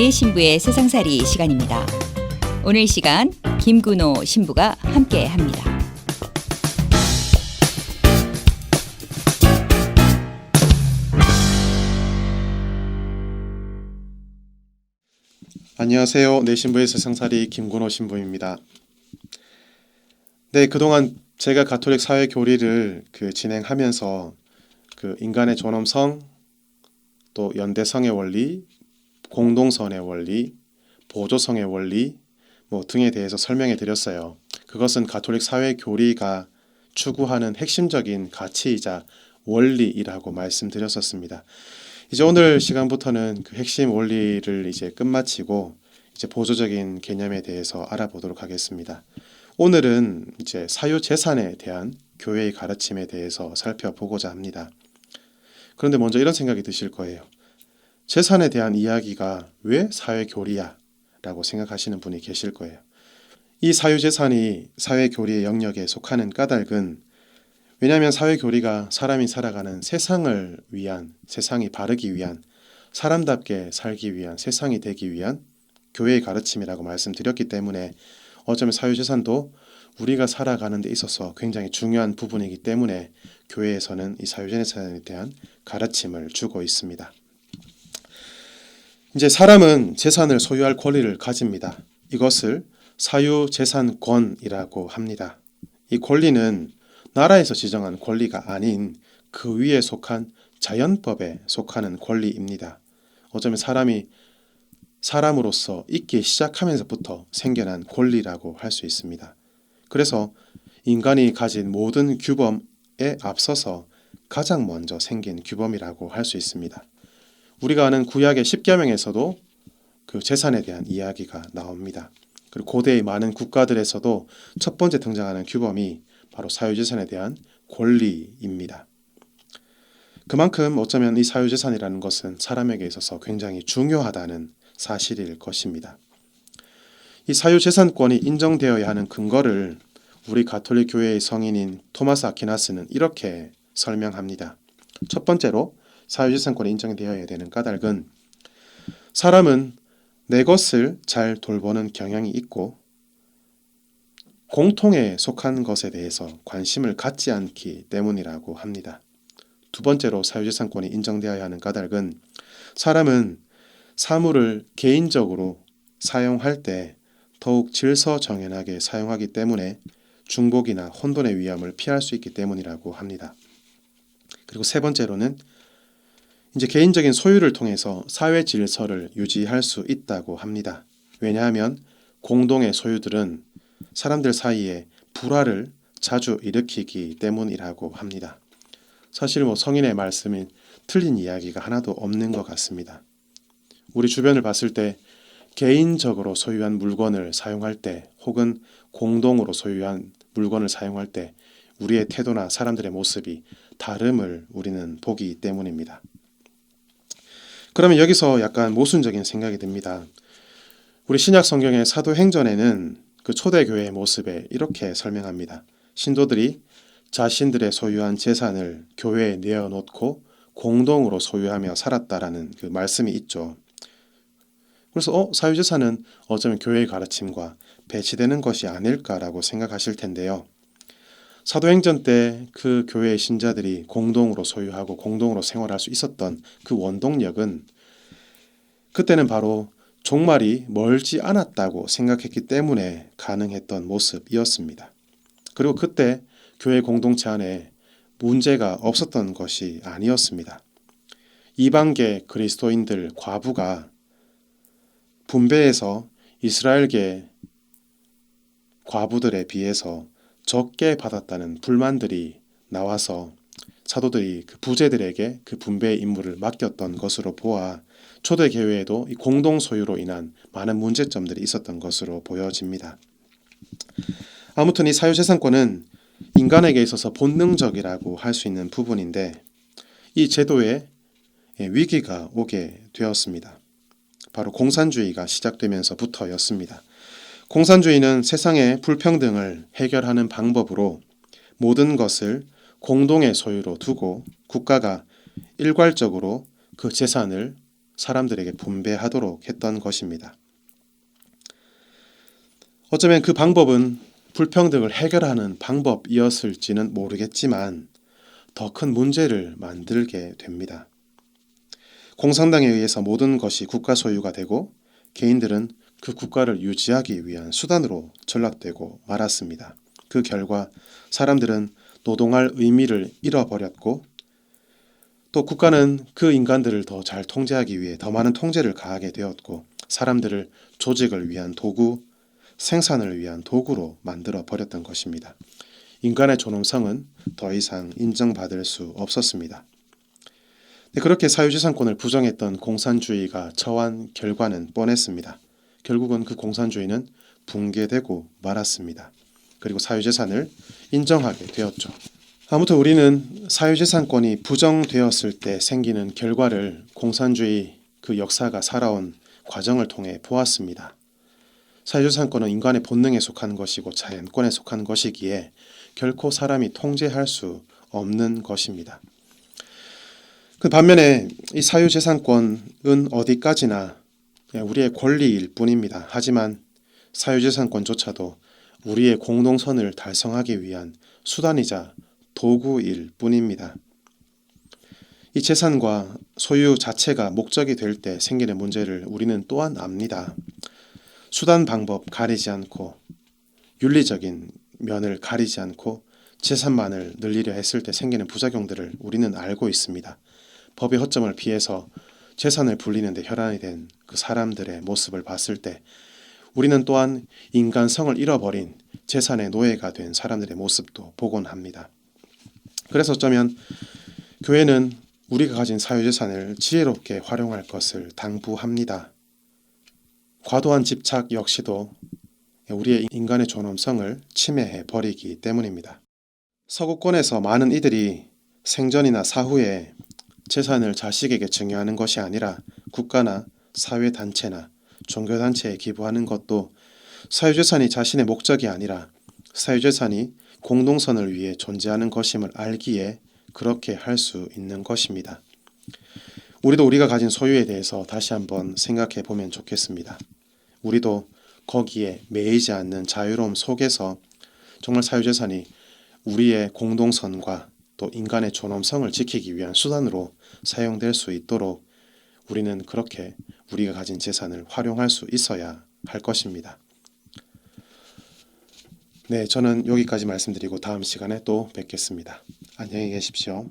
내 신부의 세상살이 시간입니다. 오늘 시간 김근호 신부가 함께합니다. 안녕하세요. 내 신부의 세상살이 김근호 신부입니다. 네, 그동안 제가 가톨릭 사회 교리를 진행하면서 인간의 존엄성, 또 연대성의 원리, 공동선의 원리, 보조성의 원리 등에 대해서 설명해 드렸어요. 그것은 가톨릭 사회 교리가 추구하는 핵심적인 가치이자 원리이라고 말씀드렸었습니다. 이제 오늘 시간부터는 그 핵심 원리를 이제 끝마치고 이제 보조적인 개념에 대해서 알아보도록 하겠습니다. 오늘은 이제 사유재산에 대한 교회의 가르침에 대해서 살펴보고자 합니다. 그런데 먼저 이런 생각이 드실 거예요. 재산에 대한 이야기가 왜 사회교리야? 라고 생각하시는 분이 계실 거예요. 이 사유재산이 사회교리의 영역에 속하는 까닭은 왜냐하면 사회교리가 사람이 살아가는 세상을 위한, 세상이 바르기 위한, 사람답게 살기 위한, 세상이 되기 위한 교회의 가르침이라고 말씀드렸기 때문에 어쩌면 사유재산도 우리가 살아가는 데 있어서 굉장히 중요한 부분이기 때문에 교회에서는 이 사유재산에 대한 가르침을 주고 있습니다. 이제 사람은 재산을 소유할 권리를 가집니다. 이것을 사유재산권이라고 합니다. 이 권리는 나라에서 지정한 권리가 아닌 그 위에 속한 자연법에 속하는 권리입니다. 어쩌면 사람이 사람으로서 있기 시작하면서부터 생겨난 권리라고 할 수 있습니다. 그래서 인간이 가진 모든 규범에 앞서서 가장 먼저 생긴 규범이라고 할 수 있습니다. 우리가 아는 구약의 10계명에서도 그 재산에 대한 이야기가 나옵니다. 그리고 고대의 많은 국가들에서도 첫 번째 등장하는 규범이 바로 사유재산에 대한 권리입니다. 그만큼 어쩌면 이 사유재산이라는 것은 사람에게 있어서 굉장히 중요하다는 사실일 것입니다. 이 사유재산권이 인정되어야 하는 근거를 우리 가톨릭 교회의 성인인 토마스 아퀴나스는 이렇게 설명합니다. 첫 번째로 사유재산권이 인정되어야 되는 까닭은 사람은 내 것을 잘 돌보는 경향이 있고 공통에 속한 것에 대해서 관심을 갖지 않기 때문이라고 합니다. 두 번째로 사유재산권이 인정되어야 하는 까닭은 사람은 사물을 개인적으로 사용할 때 더욱 질서정연하게 사용하기 때문에 중복이나 혼돈의 위험을 피할 수 있기 때문이라고 합니다. 그리고 세 번째로는 이제 개인적인 소유를 통해서 사회 질서를 유지할 수 있다고 합니다. 왜냐하면 공동의 소유들은 사람들 사이에 불화를 자주 일으키기 때문이라고 합니다. 사실 성인의 말씀이 틀린 이야기가 하나도 없는 것 같습니다. 우리 주변을 봤을 때 개인적으로 소유한 물건을 사용할 때 혹은 공동으로 소유한 물건을 사용할 때 우리의 태도나 사람들의 모습이 다름을 우리는 보기 때문입니다. 그러면 여기서 약간 모순적인 생각이 듭니다. 우리 신약 성경의 사도행전에는 그 초대교회의 모습에 이렇게 설명합니다. 신도들이 자신들의 소유한 재산을 교회에 내어놓고 공동으로 소유하며 살았다라는 그 말씀이 있죠. 그래서 사유재산은 어쩌면 교회의 가르침과 배치되는 것이 아닐까라고 생각하실 텐데요. 사도행전 때 그 교회의 신자들이 공동으로 소유하고 공동으로 생활할 수 있었던 그 원동력은 그때는 바로 종말이 멀지 않았다고 생각했기 때문에 가능했던 모습이었습니다. 그리고 그때 교회 공동체 안에 문제가 없었던 것이 아니었습니다. 이방계 그리스도인들 과부가 분배해서 이스라엘계 과부들에 비해서 적게 받았다는 불만들이 나와서 사도들이 그 부제들에게 그 분배의 임무를 맡겼던 것으로 보아 초대교회에도 이 공동 소유로 인한 많은 문제점들이 있었던 것으로 보여집니다. 아무튼 이 사유재산권은 인간에게 있어서 본능적이라고 할 수 있는 부분인데 이 제도에 위기가 오게 되었습니다. 바로 공산주의가 시작되면서부터였습니다. 공산주의는 세상의 불평등을 해결하는 방법으로 모든 것을 공동의 소유로 두고 국가가 일괄적으로 그 재산을 사람들에게 분배하도록 했던 것입니다. 어쩌면 그 방법은 불평등을 해결하는 방법이었을지는 모르겠지만 더 큰 문제를 만들게 됩니다. 공산당에 의해서 모든 것이 국가 소유가 되고 개인들은 그 국가를 유지하기 위한 수단으로 전락되고 말았습니다. 그 결과 사람들은 노동할 의미를 잃어버렸고 또 국가는 그 인간들을 더 잘 통제하기 위해 더 많은 통제를 가하게 되었고 사람들을 조직을 위한 도구, 생산을 위한 도구로 만들어 버렸던 것입니다. 인간의 존엄성은 더 이상 인정받을 수 없었습니다. 그렇게 사유재산권을 부정했던 공산주의가 처한 결과는 뻔했습니다. 결국은 그 공산주의는 붕괴되고 말았습니다. 그리고 사유재산을 인정하게 되었죠. 아무튼 우리는 사유재산권이 부정되었을 때 생기는 결과를 공산주의 그 역사가 살아온 과정을 통해 보았습니다. 사유재산권은 인간의 본능에 속한 것이고 자연권에 속한 것이기에 결코 사람이 통제할 수 없는 것입니다. 그 반면에 이 사유재산권은 어디까지나 우리의 권리일 뿐입니다. 하지만 사유재산권조차도 우리의 공동선을 달성하기 위한 수단이자 도구일 뿐입니다. 이 재산과 소유 자체가 목적이 될 때 생기는 문제를 우리는 또한 압니다. 수단 방법 가리지 않고 윤리적인 면을 가리지 않고 재산만을 늘리려 했을 때 생기는 부작용들을 우리는 알고 있습니다. 법의 허점을 피해서 재산을 불리는데 혈안이 된 그 사람들의 모습을 봤을 때 우리는 또한 인간성을 잃어버린 재산의 노예가 된 사람들의 모습도 보곤 합니다. 그래서 어쩌면 교회는 우리가 가진 사유재산을 지혜롭게 활용할 것을 당부합니다. 과도한 집착 역시도 우리의 인간의 존엄성을 침해해 버리기 때문입니다. 서구권에서 많은 이들이 생전이나 사후에 재산을 자식에게 증여하는 것이 아니라 국가나 사회단체나 종교단체에 기부하는 것도 사유재산이 자신의 목적이 아니라 사유재산이 공동선을 위해 존재하는 것임을 알기에 그렇게 할 수 있는 것입니다. 우리도 우리가 가진 소유에 대해서 다시 한번 생각해 보면 좋겠습니다. 우리도 거기에 매이지 않는 자유로움 속에서 정말 사유재산이 우리의 공동선과 또 인간의 존엄성을 지키기 위한 수단으로 사용될 수 있도록 우리는 그렇게 우리가 가진 재산을 활용할 수 있어야 할 것입니다. 네, 저는 여기까지 말씀드리고 다음 시간에 또 뵙겠습니다. 안녕히 계십시오.